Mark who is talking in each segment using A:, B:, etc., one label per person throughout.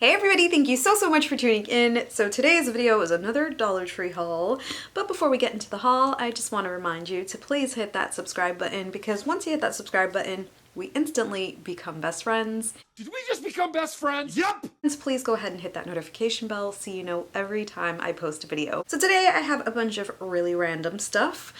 A: Hey everybody, thank you so much for tuning in. So today's video is another Dollar Tree haul, but before we get into the haul, I just want to remind you to please hit that subscribe button, because once you hit that subscribe button, we instantly become best friends.
B: Did we just become best friends? Yup!
A: So please go ahead and hit that notification bell so you know every time I post a video. So today I have a bunch of really random stuff.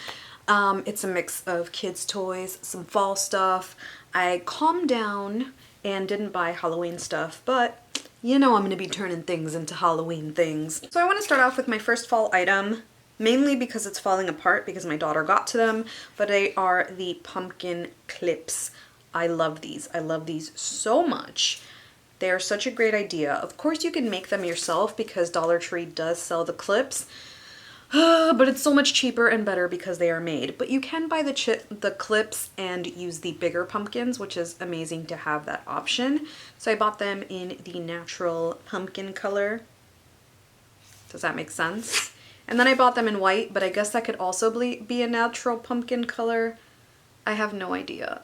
A: It's a mix of kids' toys, some fall stuff. I calmed down and didn't buy Halloween stuff, but you know I'm going to be turning things into Halloween things. So I want to start off with my first fall item, mainly because it's falling apart because my daughter got to them, but they are the pumpkin clips. I love these. I love these so much. They are such a great idea. Of course you can make them yourself because Dollar Tree does sell the clips, but it's so much cheaper and better because they are made. But you can buy the clips and use the bigger pumpkins, which is amazing to have that option. So I bought them in the natural pumpkin color. Does that make sense? And then I bought them in white, but I guess that could also be a natural pumpkin color. I have no idea.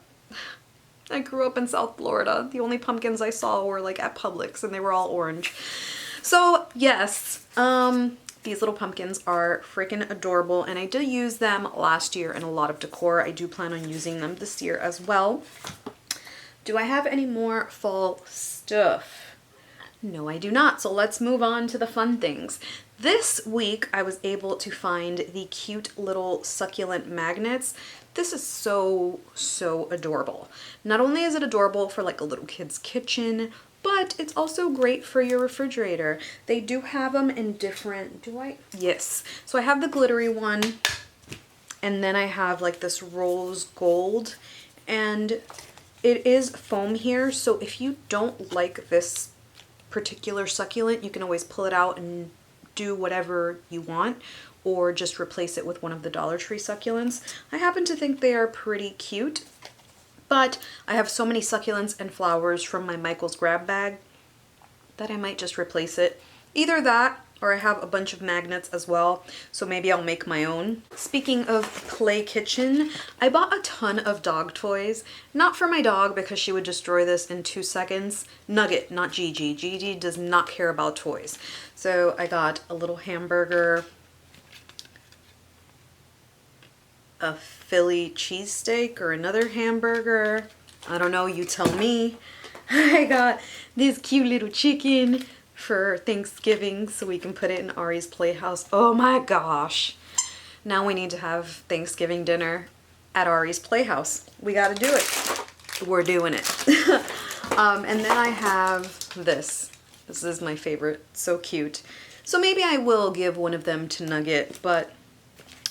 A: I grew up in South Florida. The only pumpkins I saw were like at Publix and they were all orange. So yes, these little pumpkins are freaking adorable, and I did use them last year in a lot of decor. I do plan on using them this year as well. Do I have any more fall stuff? No, I do not. So let's move on to the fun things. This week I was able to find the cute little succulent magnets. This is so adorable. Not only is it adorable for like a little kid's kitchen, but it's also great for your refrigerator. They do have them in different, Yes. So I have the glittery one, and then I have like this rose gold, and it is foam here. So if you don't like this particular succulent, you can always pull it out and do whatever you want, or just replace it with one of the Dollar Tree succulents. I happen to think they are pretty cute. But I have so many succulents and flowers from my Michael's grab bag that I might just replace it. Either that, or I have a bunch of magnets as well, so maybe I'll make my own. Speaking of play kitchen, I bought a ton of dog toys. Not for my dog because she would destroy this in 2 seconds. Nugget, not Gigi. Gigi does not care about toys. So I got a little hamburger, a Philly cheesesteak or another hamburger. I don't know, you tell me. I got this cute little chicken for Thanksgiving so we can put it in Ari's playhouse. Oh my gosh. Now we need to have Thanksgiving dinner at Ari's playhouse. We gotta do it. We're doing it. And then I have this. This is my favorite. So cute. So maybe I will give one of them to Nugget, but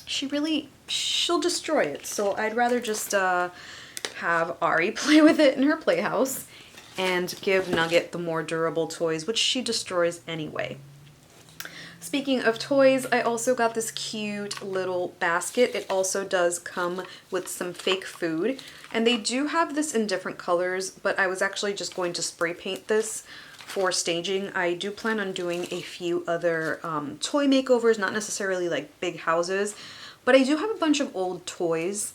A: she'll destroy it. So I'd rather just have Ari play with it in her playhouse and give Nugget the more durable toys, which she destroys anyway. Speaking of toys, I also got this cute little basket. It also does come with some fake food, and they do have this in different colors, but I was actually just going to spray paint this for staging. I do plan on doing a few other toy makeovers, not necessarily like big houses, but I do have a bunch of old toys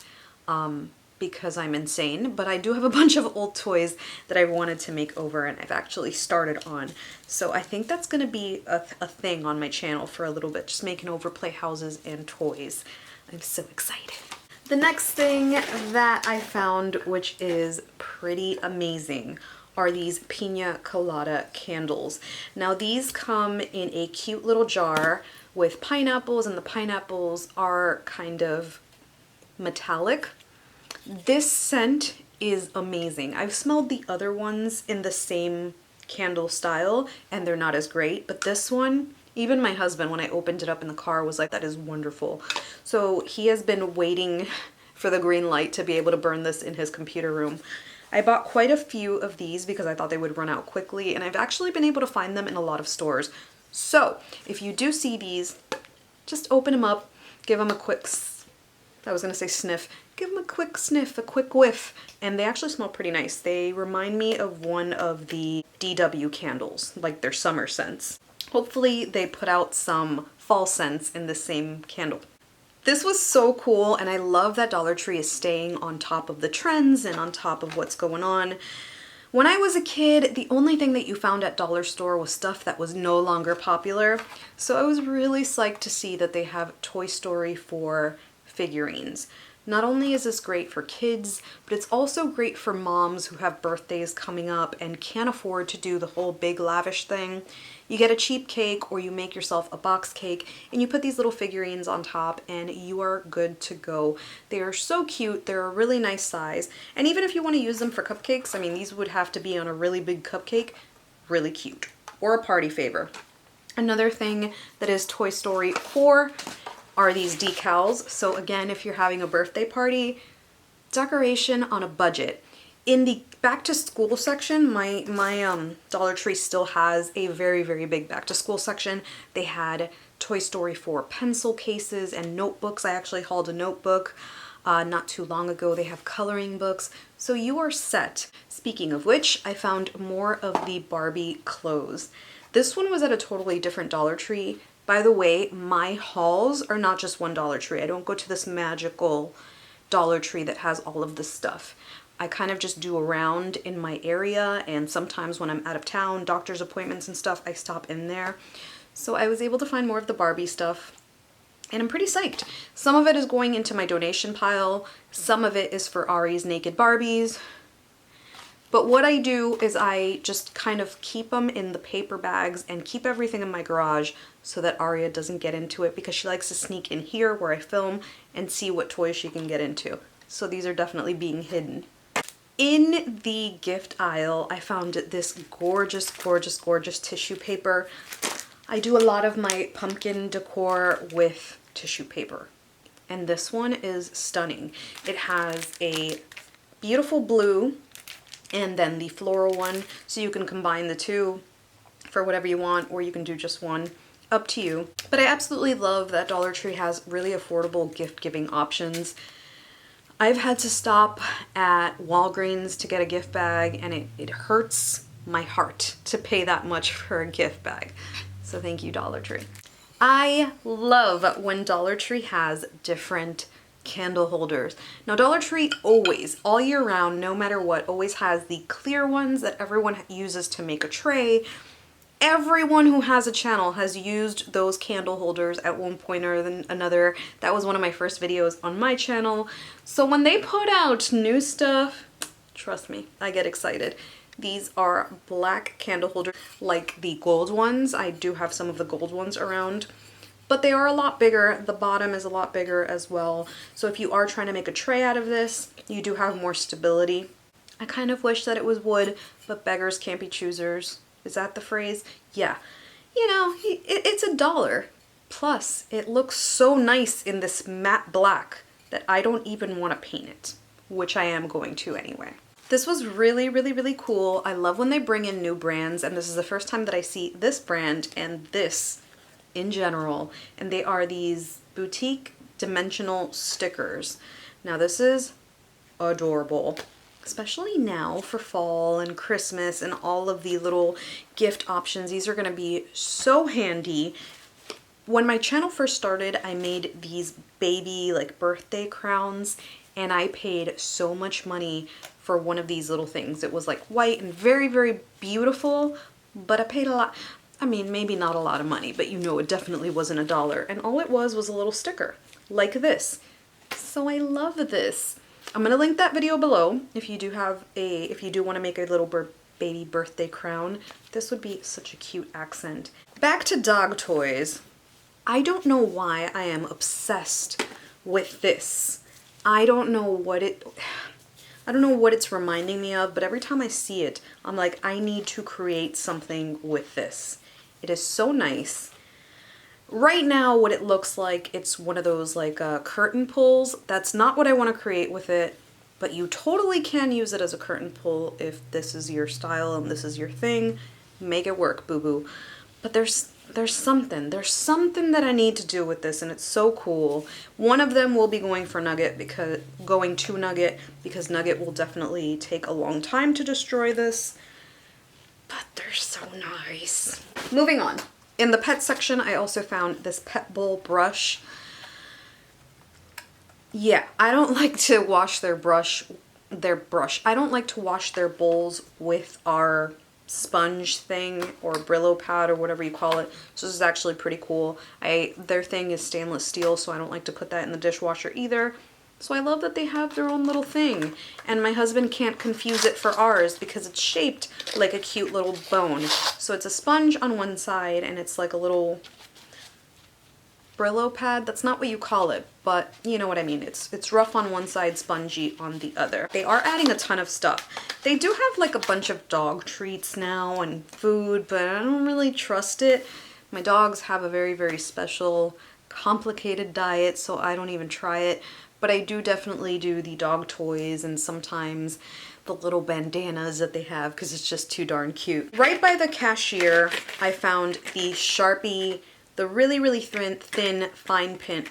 A: because I'm insane, but I do have a bunch of old toys that I wanted to make over and I've actually started on. So I think that's going to be a thing on my channel for a little bit, just making over playhouses and toys. I'm so excited. The next thing that I found, which is pretty amazing, are these pina colada candles. Now these come in a cute little jar with pineapples, and the pineapples are kind of metallic. This scent is amazing. I've smelled the other ones in the same candle style and they're not as great, but this one, even my husband, when I opened it up in the car, was like, that is wonderful. So he has been waiting for the green light to be able to burn this in his computer room. I bought quite a few of these because I thought they would run out quickly, and I've actually been able to find them in a lot of stores. So if you do see these, just open them up, give them a quick, I was gonna say sniff, give them a quick sniff, a quick whiff, and they actually smell pretty nice. They remind me of one of the DW candles, like their summer scents. Hopefully they put out some fall scents in the same candle. This was so cool, and I love that Dollar Tree is staying on top of the trends and on top of what's going on When I was a kid, the only thing that you found at dollar store was stuff that was no longer popular. So I was really psyched to see that they have Toy Story 4 figurines. Not only is this great for kids, but it's also great for moms who have birthdays coming up and can't afford to do the whole big lavish thing. You get a cheap cake or you make yourself a box cake and you put these little figurines on top and you are good to go. They are so cute, they're a really nice size, and even if you want to use them for cupcakes, I mean these would have to be on a really big cupcake, really cute, or a party favor. Another thing that is Toy Story 4 are these decals. So again, if you're having a birthday party, decoration on a budget. In the back to school section, my Dollar Tree still has a very, very big back to school section. They had Toy Story 4 pencil cases and notebooks. I actually hauled a notebook not too long ago. They have coloring books. So you are set. Speaking of which, I found more of the Barbie clothes. This one was at a totally different Dollar Tree. By the way, my hauls are not just one Dollar Tree. I don't go to this magical Dollar Tree that has all of this stuff. I kind of just do around in my area, and sometimes when I'm out of town, doctor's appointments and stuff, I stop in there. So I was able to find more of the Barbie stuff, and I'm pretty psyched. Some of it is going into my donation pile. Some of it is for Ari's Naked Barbies. But what I do is I just kind of keep them in the paper bags and keep everything in my garage so that Aria doesn't get into it, because she likes to sneak in here where I film and see what toys she can get into. So these are definitely being hidden. In the gift aisle, I found this gorgeous, gorgeous, gorgeous tissue paper. I do a lot of my pumpkin decor with tissue paper, and this one is stunning. It has a beautiful blue and then the floral one, so you can combine the two for whatever you want, or you can do just one, up to you. But I absolutely love that Dollar Tree has really affordable gift giving options. I've had to stop at Walgreens to get a gift bag, and it hurts my heart to pay that much for a gift bag. So thank you, Dollar Tree. I love when Dollar Tree has different candle holders. Now Dollar Tree always, all year round, no matter what, always has the clear ones that everyone uses to make a tray. Everyone who has a channel has used those candle holders at one point or another. That was one of my first videos on my channel. So when they put out new stuff, trust me, I get excited. These are black candle holders like the gold ones. I do have some of the gold ones around, but they are a lot bigger. The bottom is a lot bigger as well. So if you are trying to make a tray out of this, you do have more stability. I kind of wish that it was wood, but beggars can't be choosers. Is that the phrase? Yeah. You know, it's $1. Plus, it looks so nice in this matte black that I don't even want to paint it, which I am going to anyway. This was really, really, really cool. I love when they bring in new brands, and this is the first time that I see this brand and this in general, and they are these boutique dimensional stickers. Now this is adorable, especially now for fall and Christmas and all of the little gift options. These are going to be so handy. When my channel first started, I made these baby like birthday crowns, and I paid so much money for one of these little things. It was like white and very, very beautiful, but I paid a lot. I mean, maybe not a lot of money, but you know it definitely wasn't $1. And all it was a little sticker like this. So I love this. I'm gonna link that video below if you do want to make a little baby birthday crown. This would be such a cute accent. Back to dog toys. I don't know why I am obsessed with this. I don't know what it's reminding me of, but every time I see it, I'm like, I need to create something with this. It is so nice. Right now, what it looks like, it's one of those like curtain pulls. That's not what I want to create with it, but you totally can use it as a curtain pull if this is your style and this is your thing. Make it work, boo-boo. But there's something that I need to do with this, and it's so cool. One of them will be going to Nugget because Nugget will definitely take a long time to destroy this. But they're so nice. Moving on. In the pet section, I also found this pet bowl brush. Yeah, I don't like to wash their brush their brush. I don't like to wash their bowls with our sponge thing or Brillo pad or whatever you call it. So this is actually pretty cool. Their thing is stainless steel, so I don't like to put that in the dishwasher either. So I love that they have their own little thing. And my husband can't confuse it for ours because it's shaped like a cute little bone. So it's a sponge on one side and it's like a little Brillo pad. That's not what you call it, but you know what I mean. It's rough on one side, spongy on the other. They are adding a ton of stuff. They do have like a bunch of dog treats now and food, but I don't really trust it. My dogs have a very, very special, complicated diet, so I don't even try it. But I do definitely do the dog toys and sometimes the little bandanas that they have because it's just too darn cute. Right by the cashier, I found the Sharpie, the really, really thin fine point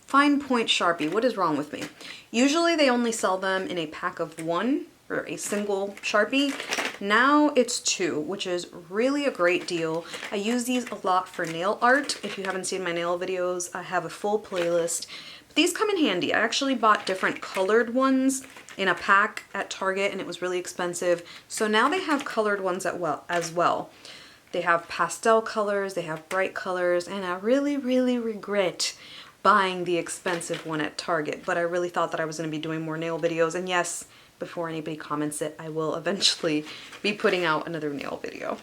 A: Sharpie. What is wrong with me? Usually they only sell them in a pack of 1 or a single Sharpie. Now it's 2, which is really a great deal. I use these a lot for nail art. If you haven't seen my nail videos, I have a full playlist. But these come in handy. I actually bought different colored ones in a pack at Target and it was really expensive. So now they have colored ones as well. They have pastel colors, they have bright colors, and I really, really regret buying the expensive one at Target, but I really thought that I was going to be doing more nail videos, and yes, before anybody comments it, I will eventually be putting out another nail video.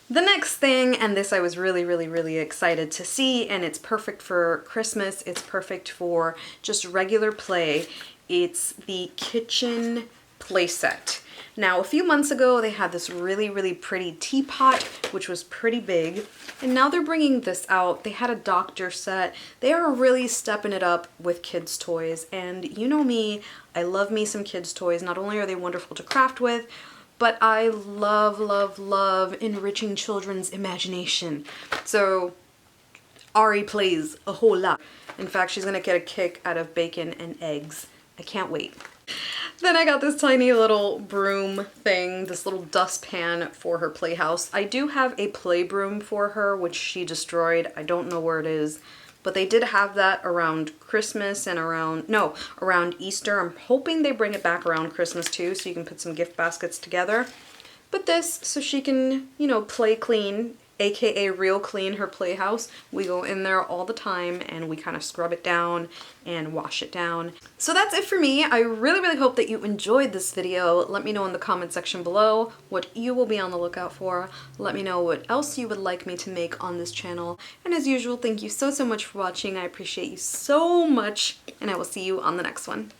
A: The next thing, and this I was really, really, really excited to see, and it's perfect for Christmas, it's perfect for just regular play, it's the kitchen playset. Now, a few months ago, they had this really, really pretty teapot, which was pretty big. And now they're bringing this out. They had a doctor set. They are really stepping it up with kids' toys. And you know me, I love me some kids' toys. Not only are they wonderful to craft with, but I love, love, love enriching children's imagination. So Ari plays a whole lot. In fact, she's gonna get a kick out of bacon and eggs. I can't wait. Then I got this tiny little broom thing, this little dustpan for her playhouse. I do have a play broom for her, which she destroyed. I don't know where it is, but they did have that around Christmas and around Easter. I'm hoping they bring it back around Christmas too, so you can put some gift baskets together. But this, so she can, you know, play clean, aka real clean her playhouse. We go in there all the time and we kind of scrub it down and wash it down. So that's it for me. I really, really hope that you enjoyed this video. Let me know in the comment section below what you will be on the lookout for. Let me know what else you would like me to make on this channel. And as usual, thank you so, so much for watching. I appreciate you so much, and I will see you on the next one.